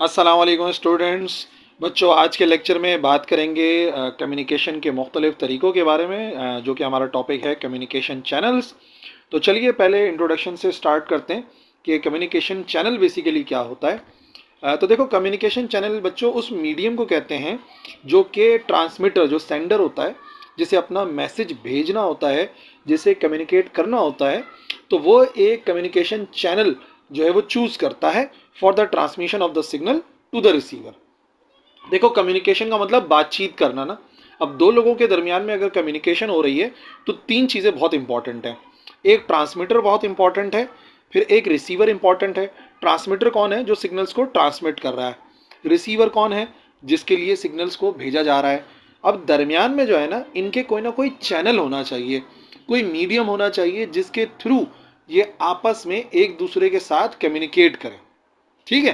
अस्सलाम वालेकुम स्टूडेंट्स। बच्चों, आज के लेक्चर में बात करेंगे कम्युनिकेशन के मुख्तलिफ़ तरीक़ों के बारे में, जो कि हमारा टॉपिक है कम्युनिकेशन चैनल्स। तो चलिए पहले इंट्रोडक्शन से स्टार्ट करते हैं कि कम्युनिकेशन चैनल बेसिकली क्या होता है। तो देखो, कम्युनिकेशन चैनल बच्चों उस मीडियम को कहते हैं जो कि ट्रांसमीटर, जो सेंडर होता है, जिसे अपना मैसेज भेजना होता है, जिसे कम्युनिकेट करना होता है, तो वो एक कम्युनिकेशन चैनल जो है वो चूज़ करता है for the transmission of the signal to the receiver. देखो, कम्युनिकेशन का मतलब बातचीत करना ना। अब दो लोगों के दरमियान में अगर कम्युनिकेशन हो रही है तो तीन चीज़ें बहुत इंपॉर्टेंट हैं। एक ट्रांसमीटर बहुत इंपॉर्टेंट है, फिर एक रिसीवर इंपॉर्टेंट है। ट्रांसमीटर कौन है? जो सिग्नल्स को ट्रांसमिट कर रहा है। रिसीवर कौन है? जिसके लिए सिग्नल्स को भेजा जा रहा है। अब दरमियान में जो है ना कोई चैनल होना चाहिए, कोई मीडियम होना चाहिए जिसके थ्रू ये आपस में एक दूसरे के साथ कम्युनिकेट करें। ठीक है।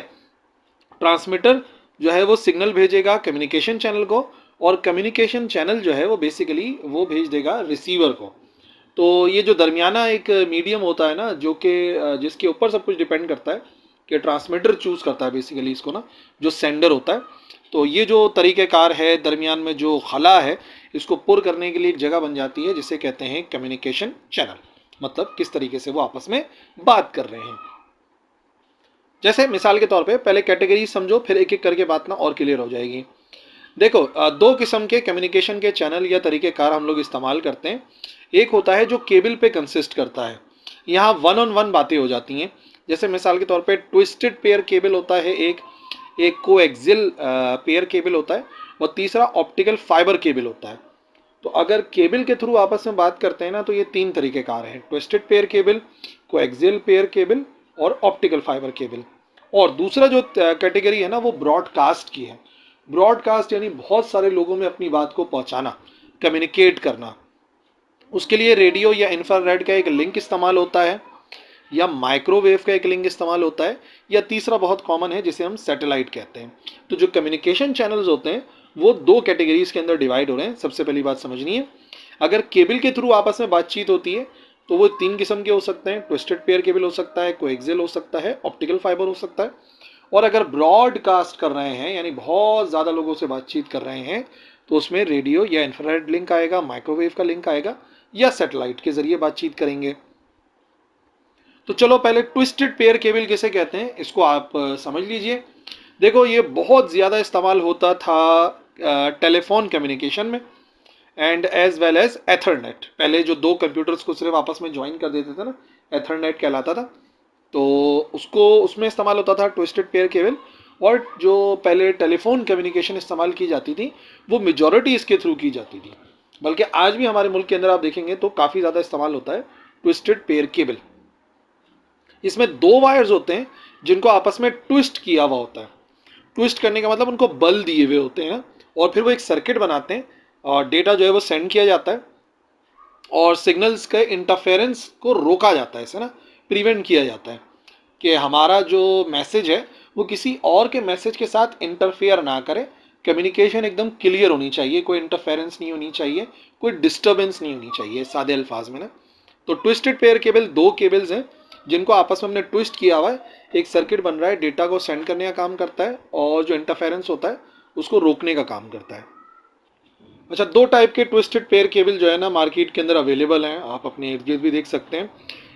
ट्रांसमीटर जो है वो सिग्नल भेजेगा कम्युनिकेशन चैनल को, और कम्युनिकेशन चैनल जो है वो बेसिकली वो भेज देगा रिसीवर को। तो ये जो दरमियाना एक मीडियम होता है ना, जो कि जिसके ऊपर सब कुछ डिपेंड करता है, कि ट्रांसमीटर चूज करता है बेसिकली इसको ना, जो सेंडर होता है। तो ये जो तरीक़ेकार है, दरमियान में जो खला है, इसको पुर करने के लिए एक जगह बन जाती है जिसे कहते हैं कम्युनिकेशन चैनल। मतलब किस तरीके से वो आपस में बात कर रहे हैं। जैसे मिसाल के तौर पे पहले कैटेगरी समझो, फिर एक एक करके बात ना और क्लियर हो जाएगी। देखो, दो किस्म के कम्युनिकेशन के चैनल या तरीक़ेकार हम लोग इस्तेमाल करते हैं। एक होता है जो केबल पे कंसिस्ट करता है। यहाँ वन ऑन वन बातें हो जाती हैं। जैसे मिसाल के तौर पे ट्विस्टेड पेयर केबल होता है, एक एक कोएक्सियल पेयर केबल होता है, और तीसरा ऑप्टिकल फाइबर केबल होता है। तो अगर केबल के थ्रू आपस में बात करते हैं ना, तो ये तीन तरीक़ेकार हैं: twisted pair cable, coaxial pair cable, और ऑप्टिकल फाइबर केबल। और दूसरा जो कैटेगरी है ना, वो ब्रॉडकास्ट की है। ब्रॉडकास्ट यानी बहुत सारे लोगों में अपनी बात को पहुंचाना, कम्युनिकेट करना। उसके लिए रेडियो या इंफ्रारेड का एक लिंक इस्तेमाल होता है, या माइक्रोवेव का एक लिंक इस्तेमाल होता है, या तीसरा बहुत कॉमन है जिसे हम सैटेलाइट कहते हैं। तो जो कम्युनिकेशन चैनल्स होते हैं वो दो कैटेगरीज के अंदर डिवाइड हो रहे हैं। सबसे पहली बात समझनी है, अगर केबल के थ्रू आपस में बातचीत होती है तो वो तीन किस्म के हो सकते हैं: ट्विस्टेड पेयर केबल हो सकता है, कोएक्सियल हो सकता है, ऑप्टिकल फाइबर हो सकता है। और अगर ब्रॉडकास्ट कर रहे हैं यानी बहुत ज़्यादा लोगों से बातचीत कर रहे हैं, तो उसमें रेडियो या इंफ्रारेड लिंक आएगा, माइक्रोवेव का लिंक आएगा, या सैटेलाइट के जरिए बातचीत करेंगे। तो चलो पहले ट्विस्टेड पेयर केबल किसे कहते हैं इसको आप समझ लीजिए। देखो, ये बहुत ज़्यादा इस्तेमाल होता था टेलीफोन कम्युनिकेशन में, and as well as ethernet. पहले जो दो कंप्यूटर्स को सिर्फ आपस में ज्वाइन कर देते थे ना, एथरनेट कहलाता था। तो उसको उसमें इस्तेमाल होता था ट्विस्टेड पेयर केबल। और जो पहले टेलीफोन कम्युनिकेशन इस्तेमाल की जाती थी, वो मेजॉरिटी इसके थ्रू की जाती थी। बल्कि आज भी हमारे मुल्क के अंदर आप देखेंगे तो काफ़ी ज़्यादा इस्तेमाल होता है ट्विस्टेड पेयर केबल। इसमें दो वायर्स होते हैं जिनको आपस में ट्विस्ट किया हुआ होता है। ट्विस्ट करने का मतलब उनको बल दिए हुए होते हैं, और फिर वो एक सर्किट बनाते हैं, और डेटा जो है वो सेंड किया जाता है, और सिग्नल्स के इंटरफेरेंस को रोका जाता है, इसे ना प्रिवेंट किया जाता है, कि हमारा जो मैसेज है वो किसी और के मैसेज के साथ इंटरफेयर ना करे। कम्युनिकेशन एकदम क्लियर होनी चाहिए, कोई इंटरफेरेंस नहीं होनी चाहिए, कोई डिस्टर्बेंस नहीं होनी चाहिए, सादे अल्फाज में ना। तो ट्विस्टेड पेयर केबल दो केबल्स हैं जिनको आपस में हमने ट्विस्ट किया हुआ है। एक सर्किट बन रहा है, डेटा को सेंड करने का काम करता है, और जो इंटरफेरेंस होता है उसको रोकने का काम करता है। अच्छा, दो टाइप के ट्विस्टेड पेयर केबल जो है ना मार्केट के अंदर अवेलेबल हैं, आप अपने इर्द गिर्द भी देख सकते हैं।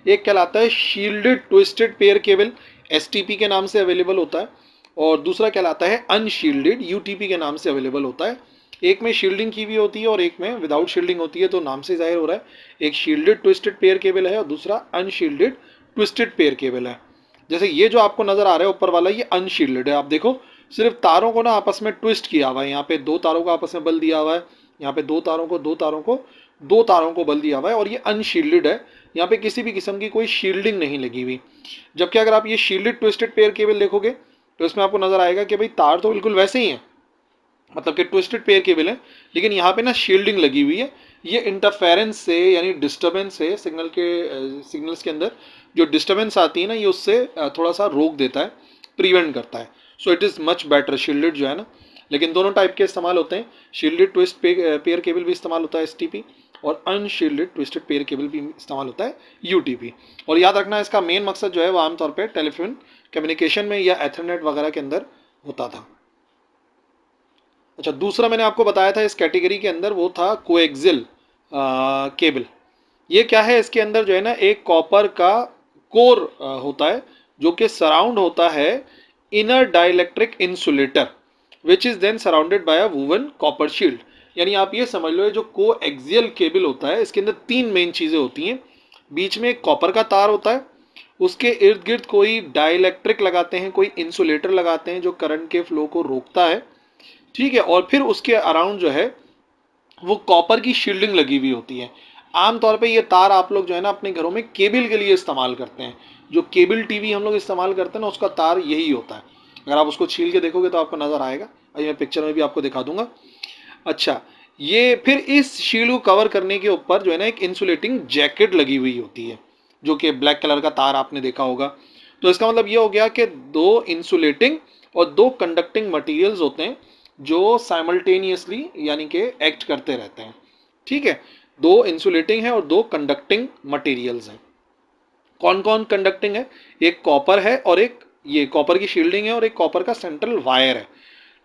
एक कहलाता है shielded twisted pair cable, STP के नाम से अवेलेबल होता है, और दूसरा कहलाता है अनशील्डेड, यूटीपी के नाम से अवेलेबल होता है। एक में शील्डिंग की हुई होती है और एक में विदाउट शील्डिंग होती है, तो नाम से जाहिर हो रहा है एक शील्डेड ट्विस्टेड पेयर केबल है और दूसरा अनशील्डेड ट्विस्टेड पेयर केबल है। जैसे ये जो आपको नजर आ रहा है ऊपर वाला, ये अनशील्डेड है। आप देखो, सिर्फ तारों को ना आपस में ट्विस्ट किया हुआ है। यहाँ पे दो तारों को आपस में बल दिया हुआ है, यहाँ पे दो तारों को बल दिया हुआ है, और ये अनशील्डेड है। यहाँ पे किसी भी किस्म की कोई शील्डिंग नहीं लगी हुई। जबकि अगर आप ये शील्डेड ट्विस्टेड पेयर केबल देखोगे तो इसमें आपको नजर आएगा कि भाई तार तो बिल्कुल वैसे ही हैं, मतलब कि ट्विस्टेड पेयर केबल है, लेकिन यहाँ पे ना शील्डिंग लगी हुई है। ये इंटरफेरेंस से यानी डिस्टर्बेंस से सिग्नल्स के अंदर जो डिस्टर्बेंस आती है ना, ये उससे थोड़ा सा रोक देता है, प्रिवेंट करता है। So it is much better shielded जो है ना। लेकिन दोनों टाइप के इस्तेमाल होते हैं। शील्डेड ट्विस्ट पेयर केबल भी इस्तेमाल होता है एसटीपी, और अनशील्डेड ट्विस्टेड पेयर केबल भी इस्तेमाल होता है यूटीपी। और याद रखना, इसका मेन मकसद जो है वो आमतौर पर टेलीफोन कम्युनिकेशन में या एथरनेट वगैरह के अंदर होता था। अच्छा, दूसरा मैंने आपको बताया था इस कैटेगरी के अंदर, वो था कोएक्सियल केबल। ये क्या है, इसके अंदर जो है ना एक कॉपर का कोर होता है जो कि सराउंड होता है inner dielectric insulator which is then surrounded by a woven copper shield. यानी आप ये समझ लो, ये जो कोएक्सियल केबल होता है इसके अंदर तीन मेन चीजें होती हैं। बीच में एक कॉपर का तार होता है, उसके इर्द गिर्द कोई डाइलेक्ट्रिक लगाते हैं, कोई इंसुलेटर लगाते हैं जो करंट के फ्लो को रोकता है, ठीक है। और फिर उसके अराउंड जो है वो कॉपर की शील्डिंग लगी हुई होती है। आमतौर पे ये तार आप लोग जो है ना अपने घरों में केबल के लिए इस्तेमाल करते हैं। जो केबल टीवी हम लोग इस्तेमाल करते हैं ना, उसका तार यही होता है। अगर आप उसको छील के देखोगे तो आपको नजर आएगा, अभी मैं पिक्चर में भी आपको दिखा दूंगा। अच्छा, ये फिर इस शील्ड को कवर करने के ऊपर जो है ना एक इंसुलेटिंग जैकेट लगी हुई होती है, जो कि ब्लैक कलर का तार आपने देखा होगा। तो इसका मतलब ये हो गया कि दो इंसुलेटिंग और दो कंडक्टिंग मटेरियल्स होते हैं जो साइमल्टेनियसली यानी कि एक्ट करते रहते हैं, ठीक है। दो इंसुलेटिंग है और दो कंडक्टिंग मटेरियल्स हैं। कौन कौन कंडक्टिंग है? एक कॉपर है और एक ये कॉपर की शील्डिंग है और एक कॉपर का सेंट्रल वायर है,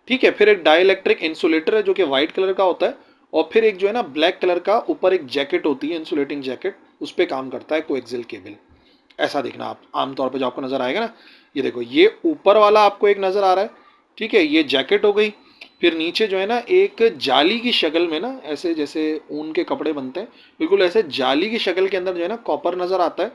ठीक है। फिर एक डाइलेक्ट्रिक इंसुलेटर है जो कि व्हाइट कलर का होता है, और फिर एक जो है ना ब्लैक कलर का ऊपर एक जैकेट होती है, इंसुलेटिंग जैकेट, उस पर काम करता है कोएक्सियल केबल। ऐसा देखना आप आमतौर पर जो आपको नजर आएगा ना, ये देखो ये ऊपर वाला आपको एक नजर आ रहा है, ठीक है, ये जैकेट हो गई। फिर नीचे जो है ना एक जाली की शक्ल में ना, ऐसे जैसे ऊन के कपड़े बनते हैं, बिल्कुल ऐसे जाली की शक्ल के अंदर जो है ना कॉपर नजर आता है।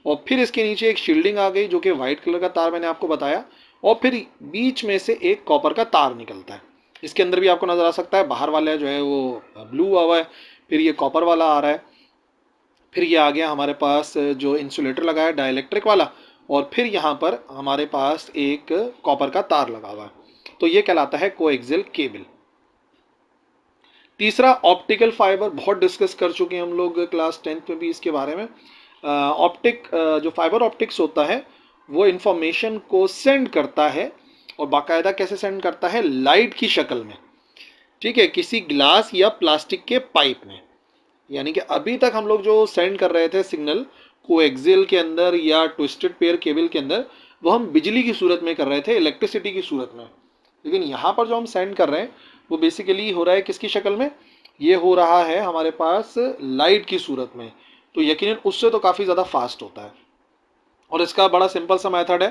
और फिर इसके नीचे एक शील्डिंग आ गई जो कि व्हाइट कलर का तार मैंने आपको बताया, और फिर बीच में से एक कॉपर का तार निकलता है। इसके अंदर भी आपको नजर आ सकता है, बाहर वाला जो है वो ब्लू हुआ है, फिर ये कॉपर वाला आ रहा है, फिर ये आ गया हमारे पास जो इंसुलेटर लगा है डाइलेक्ट्रिक वाला, और फिर यहाँ पर हमारे पास एक कॉपर का तार लगा हुआ है। तो ये कहलाता है कोएक्सियल केबल। तीसरा ऑप्टिकल फाइबर, बहुत डिस्कस कर चुके हैं हम लोग क्लास 10th में भी इसके बारे में। ऑप्टिक जो फाइबर ऑप्टिक्स होता है वो इंफॉर्मेशन को सेंड करता है, और बाकायदा कैसे सेंड करता है? लाइट की शक्ल में, ठीक है, किसी ग्लास या प्लास्टिक के पाइप में। यानी कि अभी तक हम लोग जो सेंड कर रहे थे सिग्नल कोएक्सियल के अंदर या ट्विस्टेड पेयर केबल के अंदर, वो हम बिजली की सूरत में कर रहे थे, इलेक्ट्रिसिटी की सूरत में। लेकिन यहाँ पर जो हम सेंड कर रहे हैं वो बेसिकली हो रहा है किसकी शक्ल में? ये हो रहा है हमारे पास लाइट की सूरत में। तो यकीनन उससे तो काफ़ी ज़्यादा फास्ट होता है, और इसका बड़ा सिंपल सा मेथड है,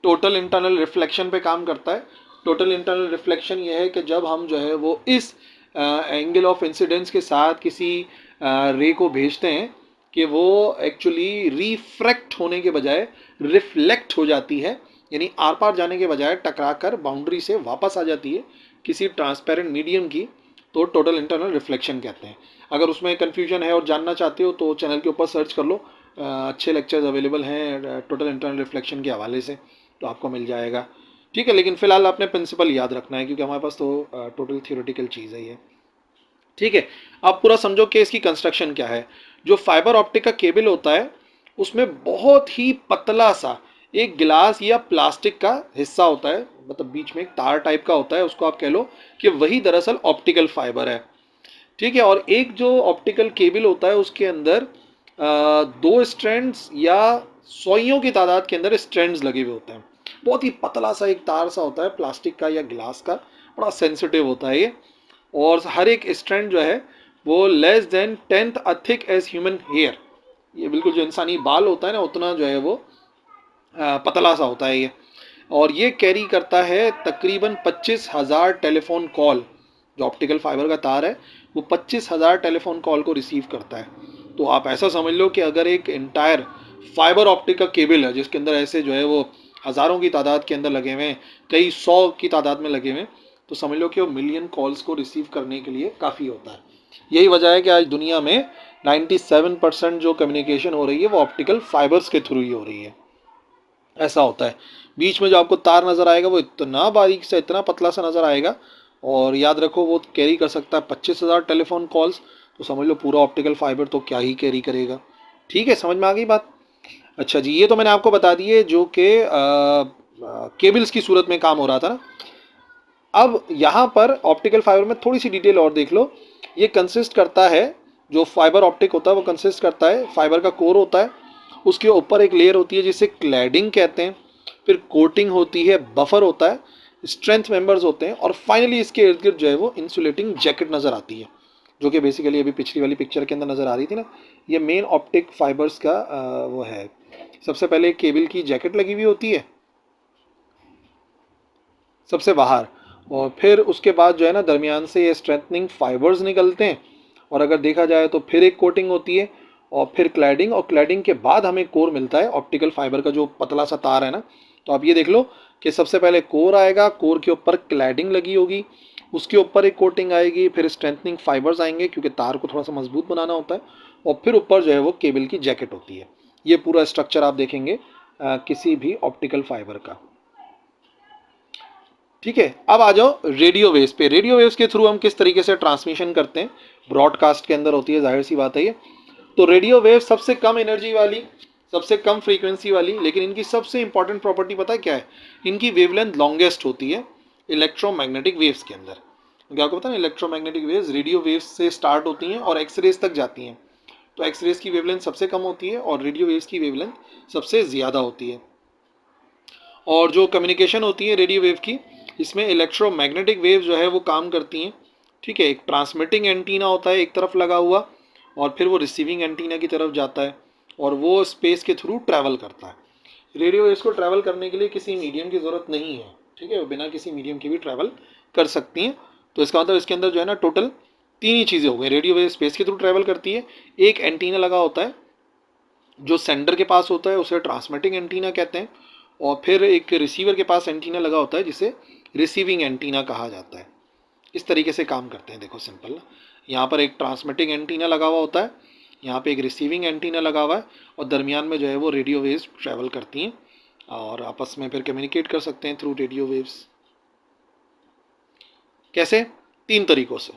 टोटल इंटरनल रिफ्लेक्शन पे काम करता है। टोटल इंटरनल रिफ्लेक्शन ये है कि जब हम जो है वो इस एंगल ऑफ इंसिडेंस के साथ किसी रे को भेजते हैं कि वो एक्चुअली रिफ्रैक्ट होने के बजाय रिफ्लेक्ट हो जाती है, यानी आर पार जाने के बजाय टकरा कर बाउंड्री से वापस आ जाती है किसी ट्रांसपेरेंट मीडियम की, तो टोटल इंटरनल रिफ्लेक्शन कहते हैं। अगर उसमें कन्फ्यूजन है और जानना चाहते हो तो चैनल के ऊपर सर्च कर लो, अच्छे लेक्चर्स अवेलेबल हैं टोटल इंटरनल रिफ्लेक्शन के हवाले से, तो आपको मिल जाएगा, ठीक है। लेकिन फिलहाल आपने प्रिंसिपल याद रखना है क्योंकि हमारे पास तो टोटल थियोरेटिकल चीज़ है ये, ठीक है। आप पूरा समझो कि इसकी कंस्ट्रक्शन क्या है। जो फाइबर ऑप्टिक का केबल होता है उसमें बहुत ही पतला सा एक गिलास या प्लास्टिक का हिस्सा होता है, मतलब बीच में एक तार टाइप का होता है, उसको आप कह लो कि वही दरअसल ऑप्टिकल फाइबर है, ठीक है। और एक जो ऑप्टिकल केबल होता है उसके अंदर दो स्ट्रैंड्स या सौइयों की तादाद के अंदर स्ट्रैंड्स लगे हुए होते हैं। बहुत ही पतला सा एक तार सा होता है प्लास्टिक का या गिलास का, बड़ा सेंसिटिव होता है ये। और हर एक स्ट्रैंड जो है वो less than 10th thick as human hair, ये बिल्कुल जो इंसानी बाल होता है ना उतना जो है वो पतला सा होता है ये। और ये कैरी करता है तकरीबन 25,000 टेलीफोन कॉल। जो ऑप्टिकल फाइबर का तार है वो 25,000 टेलीफोन कॉल को रिसीव करता है। तो आप ऐसा समझ लो कि अगर एक इंटायर फाइबर ऑप्टिक का केबल है जिसके अंदर ऐसे जो है वो हज़ारों की तादाद के अंदर लगे हुए हैं, कई सौ की तादाद में लगे हुए हैं, तो समझ लो कि वो मिलियन कॉल्स को रिसीव करने के लिए काफ़ी होता है। यही वजह है कि आज दुनिया में 97% जो कम्युनिकेशन हो रही है वो ऑप्टिकल फाइबर्स के थ्रू ही हो रही है। ऐसा होता है। बीच में जो आपको तार नज़र आएगा वो इतना बारीक सा, इतना पतला सा नज़र आएगा, और याद रखो वो कैरी कर सकता है 25,000 टेलीफोन कॉल्स। तो समझ लो पूरा ऑप्टिकल फाइबर तो क्या ही कैरी करेगा, ठीक है, समझ में आ गई बात। अच्छा जी, ये तो मैंने आपको बता दिए जो कि केबल्स की सूरत में काम हो रहा था ना। अब यहाँ पर ऑप्टिकल फाइबर में थोड़ी सी डिटेल और देख लो। ये कंसिस्ट करता है, जो फाइबर ऑप्टिक होता है वो कंसिस्ट करता है, फाइबर का कोर होता है, उसके ऊपर एक लेयर होती है जिसे क्लैडिंग कहते हैं, फिर कोटिंग होती है, बफर होता है, स्ट्रेंथ मेंबर्स होते हैं, और फाइनली इसके इर्द गिर्द जो है वो इंसुलेटिंग जैकेट नज़र आती है, जो कि बेसिकली अभी पिछली वाली पिक्चर के अंदर नज़र आ रही थी ना। ये मेन ऑप्टिक फाइबर्स का वो है। सबसे पहले केबल की जैकेट लगी हुई होती है सबसे बाहर, और फिर उसके बाद जो है ना दरमियान से ये स्ट्रेंथनिंग फाइबर्स निकलते हैं, और अगर देखा जाए तो फिर एक कोटिंग होती है, और फिर क्लैडिंग, और क्लैडिंग के बाद हमें कोर मिलता है ऑप्टिकल फाइबर का जो पतला सा तार है ना। तो आप ये देख लो कि सबसे पहले कोर आएगा, कोर के ऊपर क्लैडिंग लगी होगी, उसके ऊपर एक कोटिंग आएगी, फिर स्ट्रेंथनिंग फाइबर्स आएंगे क्योंकि तार को थोड़ा सा मजबूत बनाना होता है, और फिर ऊपर जो है वो केबल की जैकेट होती है। ये पूरा स्ट्रक्चर आप देखेंगे किसी भी ऑप्टिकल फाइबर का। ठीक है, अब आ जाओ रेडियो वेव्स पे। रेडियो वेव्स के थ्रू हम किस तरीके से ट्रांसमिशन करते हैं, ब्रॉडकास्ट के अंदर होती है, जाहिर सी बात है ये। तो रेडियो वेव सबसे कम एनर्जी वाली, सबसे कम फ्रीक्वेंसी वाली, लेकिन इनकी सबसे इंपॉर्टेंट प्रॉपर्टी पता है क्या है? इनकी वेवलेंथ लॉन्गेस्ट होती है इलेक्ट्रोमैग्नेटिक वेव्स के अंदर। क्या आपको पता है इलेक्ट्रोमैग्नेटिक वेव्स रेडियो वेव्स से स्टार्ट होती हैं और एक्सरेज तक जाती हैं। तो एक्सरेज की वेवलेंथ सबसे कम होती है और रेडियो वेव्स की वेवलेंथ सबसे ज़्यादा होती है। और जो कम्युनिकेशन होती है रेडियो वेव की, इसमें इलेक्ट्रोमैग्नेटिक वेव जो है वो काम करती हैं। ठीक है, एक ट्रांसमिटिंग एंटीना होता है एक तरफ लगा हुआ, और फिर वो रिसीविंग एंटीना की तरफ जाता है, और वो स्पेस के थ्रू ट्रैवल करता है। रेडियो वेव्स को ट्रैवल करने के लिए किसी मीडियम की ज़रूरत नहीं है। ठीक है, वो बिना किसी मीडियम के भी ट्रैवल कर सकती हैं। तो इसका मतलब इसके अंदर जो है ना टोटल तीन ही चीज़ें हो गई। रेडियो वेव स्पेस के थ्रू ट्रैवल करती है, एक एंटीना लगा होता है जो सेंडर के पास होता है, उसे ट्रांसमिटिंग एंटीना कहते हैं, और फिर एक रिसीवर के पास एंटीना लगा होता है जिसे रिसीविंग एंटीना कहा जाता है। इस तरीके से काम करते हैं। देखो सिंपल ना, यहाँ पर एक ट्रांसमिटिंग एंटीना लगा हुआ होता है, यहाँ पे एक रिसीविंग एंटीना लगा हुआ है, और दरमियान में जो है वो रेडियो वेव्स ट्रैवल करती हैं और आपस में फिर कम्युनिकेट कर सकते हैं थ्रू रेडियो वेव्स। कैसे? तीन तरीकों से।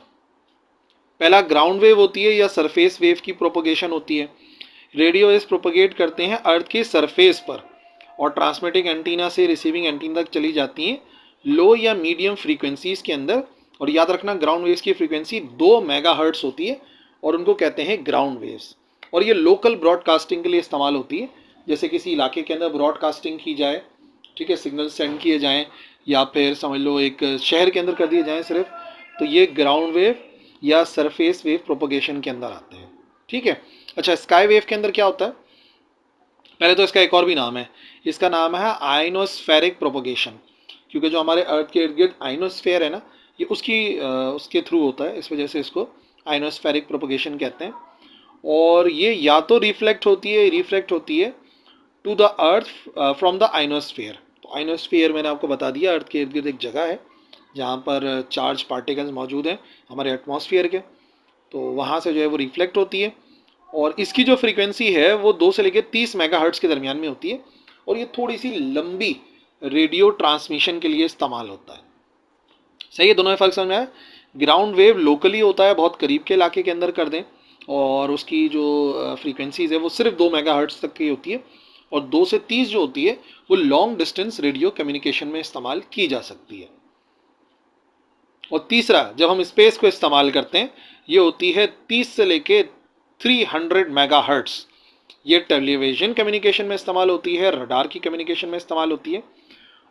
पहला ग्राउंड वेव होती है या सरफेस वेव की प्रोपोगेशन होती है। रेडियो वेव्स प्रोपोगेट करते हैं अर्थ के सरफेस पर और ट्रांसमिटिंग एंटीना से रिसीविंग एंटीना तक चली जाती हैं लो या मीडियम फ्रीक्वेंसीज के अंदर। और याद रखना ग्राउंड वेव्स की फ्रीक्वेंसी 2 मेगाहर्ट्ज होती है और उनको कहते हैं ग्राउंड वेव्स। और ये लोकल ब्रॉडकास्टिंग के लिए इस्तेमाल होती है, जैसे किसी इलाके के अंदर ब्रॉडकास्टिंग की जाए, ठीक है, सिग्नल सेंड किए जाएं, या फिर समझ लो एक शहर के अंदर कर दिए जाएं सिर्फ, तो ये ग्राउंड वेव या सरफेस वेव प्रोपोगेशन के अंदर आते हैं। ठीक है। अच्छा, स्काई वेव के अंदर क्या होता है? पहले तो इसका एक और भी नाम है, इसका नाम है आइनोस्फेरिक प्रोपोगेशन, क्योंकि जो हमारे अर्थ के इर्द गिर्द आइनोस्फेयर है ना, ये उसके थ्रू होता है, इस वजह से इसको आइनोस्फेरिक प्रोपोगेशन कहते हैं। और ये या तो रिफ्लेक्ट होती है to the earth from the ionosphere. तो आइनोस्फेयर मैंने आपको बता दिया, अर्थ के इर्द गिर्द एक जगह है जहाँ पर चार्ज पार्टिकल्स मौजूद हैं हमारे एटमॉस्फेयर के, तो वहाँ से जो है वो रिफ्लेक्ट होती है। और इसकी जो फ्रीक्वेंसी है वो 2 से लेकर 30 मेगाहर्ट्ज के दरमियान में होती है, और ये थोड़ी सी लंबी रेडियो ट्रांसमिशन के लिए इस्तेमाल होता है। सही है, दोनों में फ़र्क समझ में आया? ग्राउंड वेव लोकली होता है, बहुत करीब के इलाके के अंदर कर दें, और उसकी जो फ्रीक्वेंसीज है वो सिर्फ 2 मेगाहर्ट्ज तक की होती है, और 2 से 30 जो होती है वो लॉन्ग डिस्टेंस रेडियो कम्युनिकेशन में इस्तेमाल की जा सकती है। और तीसरा, जब हम स्पेस को इस्तेमाल करते हैं, ये होती है 30 से लेके 300 मेगाहर्ट्ज। ये टेलीविजन कम्युनिकेशन में इस्तेमाल होती है, रडार की कम्युनिकेशन में इस्तेमाल होती है,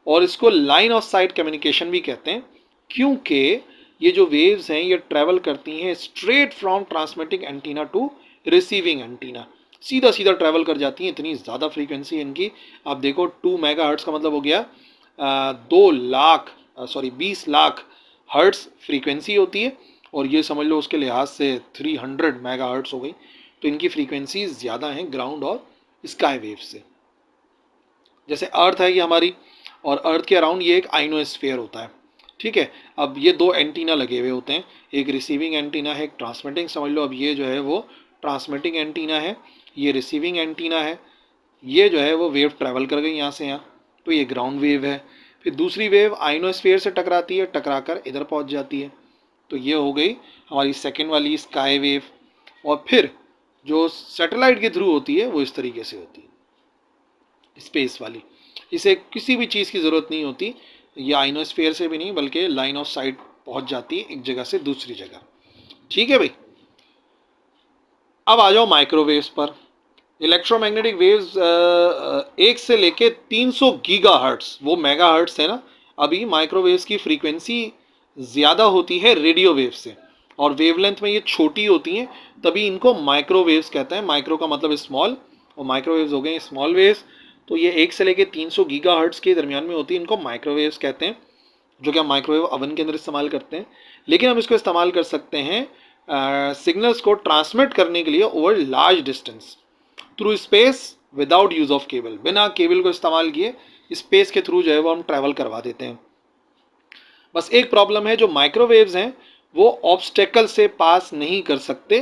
और इसको लाइन ऑफ साइट कम्युनिकेशन भी कहते हैं, क्योंकि ये जो वेव्स हैं ये ट्रैवल करती हैं straight from transmitting antenna to receiving antenna, सीधा सीधा ट्रैवल कर जाती हैं। इतनी ज़्यादा फ्रीक्वेंसी है इनकी। आप देखो 2 मेगाहर्ट्ज का मतलब हो गया 20 लाख हर्ट्स फ्रीक्वेंसी होती है, और ये समझ लो उसके लिहाज से 300 मेगाहर्ट्ज हो गई। तो इनकी फ्रीक्वेंसी ज़्यादा हैं ग्राउंड और स्काई वेव से। जैसे अर्थ है ये हमारी, और अर्थ के अराउंड ये एक आइनोस्फेयर होता है। ठीक है, अब ये 2 एंटीना लगे हुए होते हैं, एक रिसीविंग एंटीना है, एक ट्रांसमिटिंग, समझ लो अब ये जो है वो ट्रांसमिटिंग एंटीना है, ये रिसीविंग एंटीना है, ये जो है वो वेव ट्रैवल कर गई यहाँ से यहाँ, तो ये ग्राउंड वेव है। फिर दूसरी वेव आइनोस्फेयर से टकराती है, टकरा कर इधर पहुँच जाती है, तो ये हो गई हमारी सेकेंड वाली स्काई वेव। और फिर जो सैटेलाइट के थ्रू होती है वो इस तरीके से होती है, स्पेस वाली। इसे किसी भी चीज़ की ज़रूरत नहीं होती, ये आइनोस्फेयर से भी नहीं बल्कि लाइन ऑफ साइट पहुंच जाती है एक जगह से दूसरी जगह। ठीक है भाई, अब आ जाओ माइक्रोवेव्स पर। इलेक्ट्रोमैग्नेटिक वेव्स 1 से लेके 300 गीगा हर्ट्स, वो मेगा हर्ट्स है ना, अभी माइक्रोवेव्स की फ्रीक्वेंसी ज़्यादा होती है रेडियो वेव से, और वेवलेंथ में ये छोटी होती हैं, तभी इनको माइक्रोवेव्स कहते हैं। माइक्रो का मतलब स्मॉल, और माइक्रोवेव्स हो गए स्मॉल वेव्स। तो ये 1 से लेके 300 गीगाहर्ट्ज़ के दरमियान में होती है, इनको माइक्रोवेव्स कहते हैं, जो कि हम माइक्रोवेव ओवन के अंदर इस्तेमाल करते हैं। लेकिन हम इसको इस्तेमाल कर सकते हैं सिग्नल्स को ट्रांसमिट करने के लिए over large distance through space without use of cable. बिना केबल को इस्तेमाल किए स्पेस के थ्रू जो है वो हम ट्रैवल करवा देते हैं। बस एक प्रॉब्लम है, जो माइक्रोवेव्स हैं वो ऑब्स्टेकल से पास नहीं कर सकते।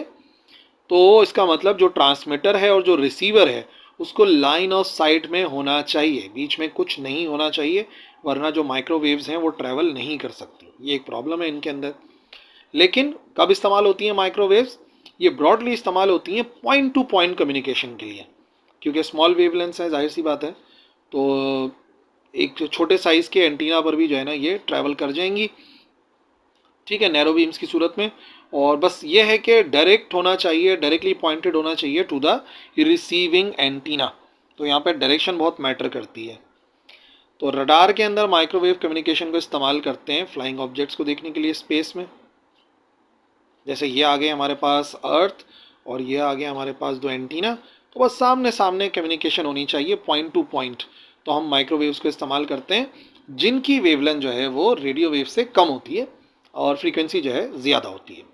तो इसका मतलब जो ट्रांसमीटर है और जो रिसीवर है उसको लाइन ऑफ साइट में होना चाहिए, बीच में कुछ नहीं होना चाहिए, वरना जो माइक्रोवेव्स हैं वो ट्रैवल नहीं कर सकती। ये एक प्रॉब्लम है इनके अंदर। लेकिन कब इस्तेमाल होती हैं माइक्रोवेव्स? ये ब्रॉडली इस्तेमाल होती हैं पॉइंट टू पॉइंट कम्युनिकेशन के लिए, क्योंकि स्मॉल वेवलेंथ्स है, जाहिर सी बात है। तो एक छोटे साइज़ के एंटीना पर भी जो है ना ये ट्रैवल कर जाएंगी, ठीक है, नैरो बीम्स की सूरत में। और बस ये है कि डायरेक्ट होना चाहिए, डायरेक्टली पॉइंटेड होना चाहिए टू द रिसीविंग एंटीना। तो यहाँ पे डायरेक्शन बहुत मैटर करती है। तो रडार के अंदर माइक्रोवेव कम्युनिकेशन को इस्तेमाल करते हैं फ्लाइंग ऑब्जेक्ट्स को देखने के लिए स्पेस में। जैसे ये आ गए हमारे पास अर्थ, और ये आ गया हमारे पास दो एंटीना। तो बस सामने सामने कम्युनिकेशन होनी चाहिए पॉइंट टू पॉइंट। तो हम माइक्रोवेव्स को इस्तेमाल करते हैं, जिनकी वेवलेंथ जो है वो रेडियो वेव से कम होती है और फ्रीक्वेंसी जो है ज़्यादा होती है।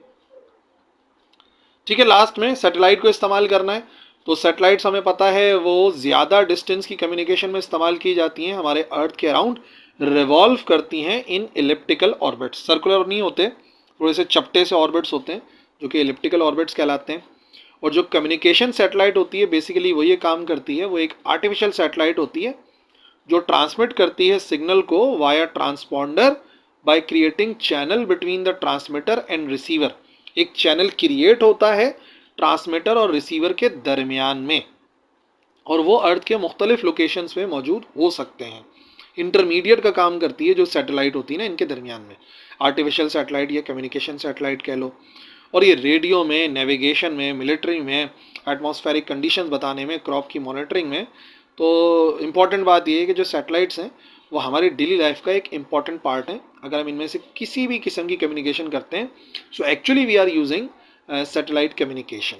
ठीक है, लास्ट में सैटेलाइट को इस्तेमाल करना है। तो सैटेलाइट्स हमें पता है वो ज़्यादा डिस्टेंस की कम्युनिकेशन में इस्तेमाल की जाती हैं, हमारे अर्थ के अराउंड रिवॉल्व करती हैं इन इलिप्टिकल ऑर्बिट्स। सर्कुलर नहीं होते, थोड़े से चपटे से ऑर्बिट्स होते हैं जो कि इलिप्टिकल ऑर्बिट्स कहलाते हैं। और जो कम्युनिकेशन सैटेलाइट होती है बेसिकली वो ये काम करती है, वो एक आर्टिफिशियल सैटेलाइट होती है जो ट्रांसमिट करती है सिग्नल को via transponder by creating channel between the transmitter and receiver. एक चैनल क्रिएट होता है ट्रांसमीटर और रिसीवर के दरमियान में, और वो अर्थ के मुख्तलिफ लोकेशंस में मौजूद हो सकते हैं। इंटरमीडिएट का काम करती है जो सैटेलाइट होती है ना इनके दरमियान में, आर्टिफिशियल सैटेलाइट या कम्युनिकेशन सैटेलाइट कह लो। और ये रेडियो में, नेविगेशन में, मिलिट्री में, एटमॉस्फेरिक कंडीशंस बताने में, क्रॉप की मॉनिटरिंग में। तो इम्पॉर्टेंट बात ये है कि जो सैटेलाइट्स हैं वो हमारी डेली लाइफ का एक इम्पॉर्टेंट पार्ट है। अगर हम इनमें से किसी भी किस्म की कम्युनिकेशन करते हैं, so actually we are using satellite communication.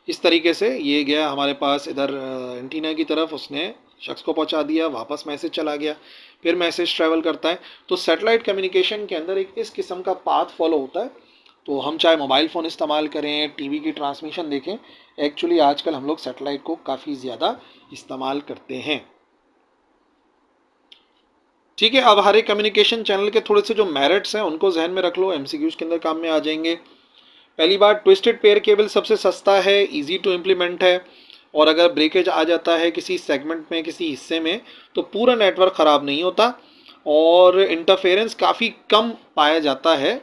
इस तरीके से ये गया हमारे पास इधर एंटीना की तरफ, उसने शख्स को पहुंचा दिया, वापस मैसेज चला गया, फिर मैसेज ट्रैवल करता है। तो सैटेलाइट कम्युनिकेशन के अंदर एक इस किस्म का पाथ फॉलो होता है। तो हम चाहे मोबाइल फ़ोन इस्तेमाल करें, टीवी की ट्रांसमिशन देखें, एक्चुअली आजकल हम लोग सैटेलाइट को काफ़ी ज़्यादा इस्तेमाल करते हैं। ठीक है, अब हर एक कम्युनिकेशन चैनल के थोड़े से जो मेरिट्स हैं उनको जहन में रख लो, एमसीक्यूज के अंदर काम में आ जाएंगे। पहली बात, ट्विस्टेड पेयर केबल सबसे सस्ता है, इजी टू इम्प्लीमेंट है, और अगर ब्रेकेज आ जाता है किसी सेगमेंट में, किसी हिस्से में, तो पूरा नेटवर्क ख़राब नहीं होता, और इंटरफेरेंस काफ़ी कम पाया जाता है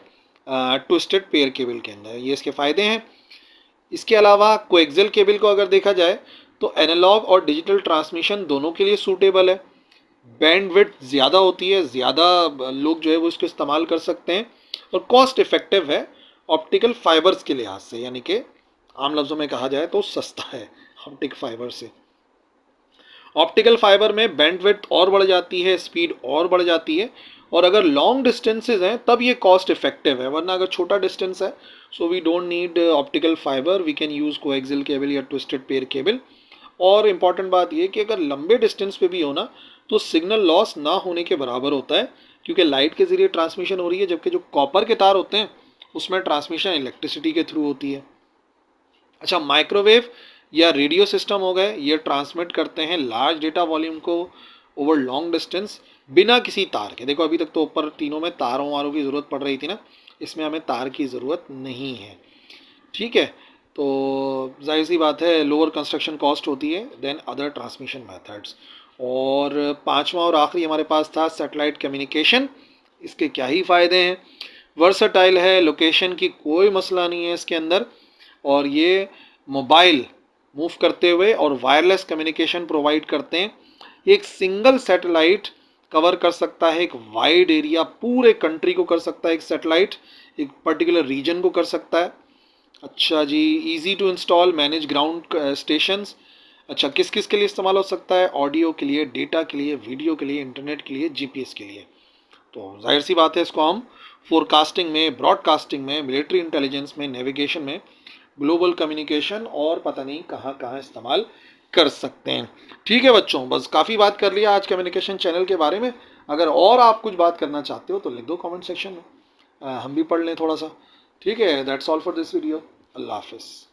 ट्विस्टेड पेयर केबल के अंदर। ये इसके फ़ायदे हैं। इसके अलावा कोएक्सियल केबल को अगर देखा जाए तो एनालॉग और डिजिटल ट्रांसमिशन दोनों के लिए सूटेबल है। बैंडविड्थ ज़्यादा होती है, ज़्यादा लोग जो है वो इसको इस्तेमाल कर सकते हैं, और कॉस्ट इफ़ेक्टिव है ऑप्टिकल फाइबर्स के लिहाज से, यानी कि आम लफ्ज़ों में कहा जाए तो सस्ता है ऑप्टिक फाइबर से। ऑप्टिकल फाइबर में बैंडविड्थ और बढ़ जाती है, स्पीड और बढ़ जाती है, और अगर लॉन्ग डिस्टेंसेज हैं तब ये कॉस्ट इफेक्टिव है, वरना अगर छोटा डिस्टेंस है so we don't need optical fibre, we can use coaxial cable या ट्विस्टेड पेयर केबल। और इम्पॉर्टेंट बात यह कि अगर लंबे डिस्टेंस पे भी हो ना तो सिग्नल लॉस ना होने के बराबर होता है, क्योंकि लाइट के ज़रिए ट्रांसमिशन हो रही है, जबकि जो कॉपर के तार होते हैं उसमें ट्रांसमिशन इलेक्ट्रिसिटी के थ्रू होती है। अच्छा, माइक्रोवेव या रेडियो सिस्टम हो गए, ये ट्रांसमिट करते हैं लार्ज डेटा वॉल्यूम को ओवर लॉन्ग डिस्टेंस बिना किसी तार के। देखो अभी तक तो ऊपर तीनों में तारों वारों की ज़रूरत पड़ रही थी ना, इसमें हमें तार की ज़रूरत नहीं है। ठीक है, तो जाहिर सी बात है लोअर कंस्ट्रक्शन कॉस्ट होती है देन अदर ट्रांसमिशन मेथड्स। और पांचवा और आखिरी हमारे पास था सैटेलाइट कम्युनिकेशन। इसके क्या ही फ़ायदे हैं, वर्सटाइल है, लोकेशन की कोई मसला नहीं है इसके अंदर, और ये मोबाइल मूव करते हुए और वायरलेस कम्युनिकेशन प्रोवाइड करते हैं। एक सिंगल सैटेलाइट कवर कर सकता है एक वाइड एरिया, पूरे कंट्री को कर सकता है एक सैटेलाइट, एक पर्टिकुलर रीजन को कर सकता है। अच्छा जी, easy to install, manage ground stations, अच्छा, किस किस के लिए इस्तेमाल हो सकता है? ऑडियो के लिए, डेटा के लिए, वीडियो के लिए, इंटरनेट के लिए, जीपीएस के लिए। तो जाहिर सी बात है, इसको हम फोरकास्टिंग में, ब्रॉडकास्टिंग में, मिलिट्री इंटेलिजेंस में, नेविगेशन में, ग्लोबल कम्युनिकेशन और पता नहीं कहाँ कहाँ इस्तेमाल कर सकते हैं। ठीक है बच्चों, बस काफ़ी बात कर लिया आज कम्युनिकेशन चैनल के बारे में। अगर और आप कुछ बात करना चाहते हो तो लिख दो कमेंट सेक्शन में, हम भी पढ़ लें थोड़ा सा। ठीक है, that's all for this video. अल्लाह हाफिज़।